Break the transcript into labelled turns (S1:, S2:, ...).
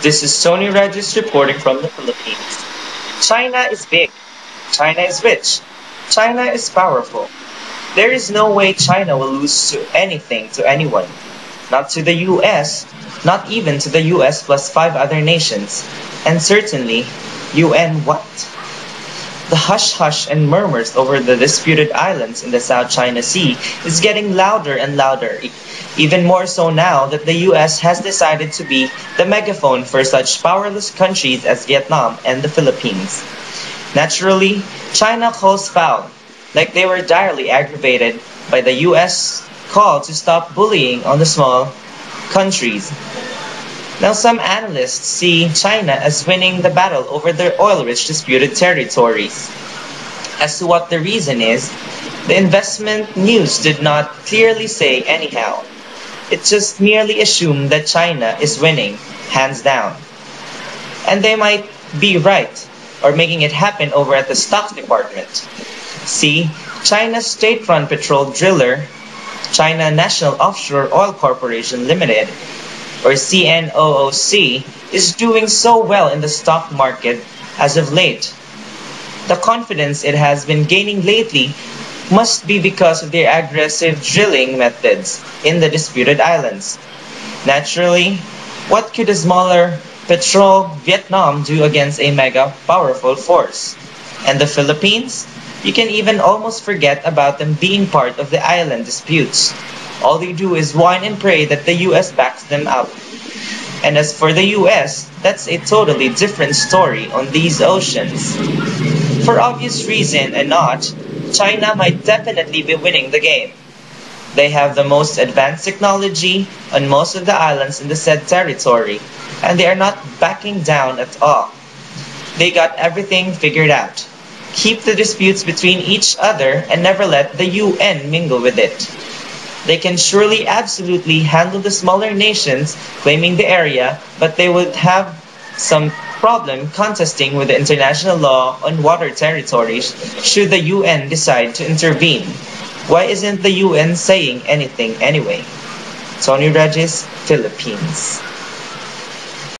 S1: This is Tony Regis reporting from the Philippines. China is big. China is rich. China is powerful. There is no way China will lose to anything to anyone. Not to the US, not even to the US plus five other nations. And certainly, UN what? The hush-hush and murmurs over the disputed islands in the South China Sea is getting louder and louder, even more so now that the US has decided to be the megaphone for such powerless countries as Vietnam and the Philippines. Naturally, China calls foul, like they were direly aggravated by the US call to stop bullying on the small countries. Now, some analysts see China as winning the battle over their oil-rich disputed territories. As to what the reason is, the investment news did not clearly say anyhow. It just merely assumed that China is winning, hands down. And they might be right, or making it happen over at the stock department. See, China's state-run petrol driller, China National Offshore Oil Corporation Limited, or CNOOC, is doing so well in the stock market as of late. The confidence it has been gaining lately must be because of their aggressive drilling methods in the disputed islands. Naturally, what could a smaller petrol Vietnam do against a mega powerful force? And the Philippines? You can even almost forget about them being part of the island disputes. All they do is whine and pray that the US backs them up. And as for the US, that's a totally different story on these oceans. For obvious reason and not, China might definitely be winning the game. They have the most advanced technology on most of the islands in the said territory, and they are not backing down at all. They got everything figured out. Keep the disputes between each other and never let the UN mingle with it. They can surely absolutely handle the smaller nations claiming the area, but they would have some problem contesting with the international law on water territories should the UN decide to intervene. Why isn't the UN saying anything anyway? Tony Regis, Philippines.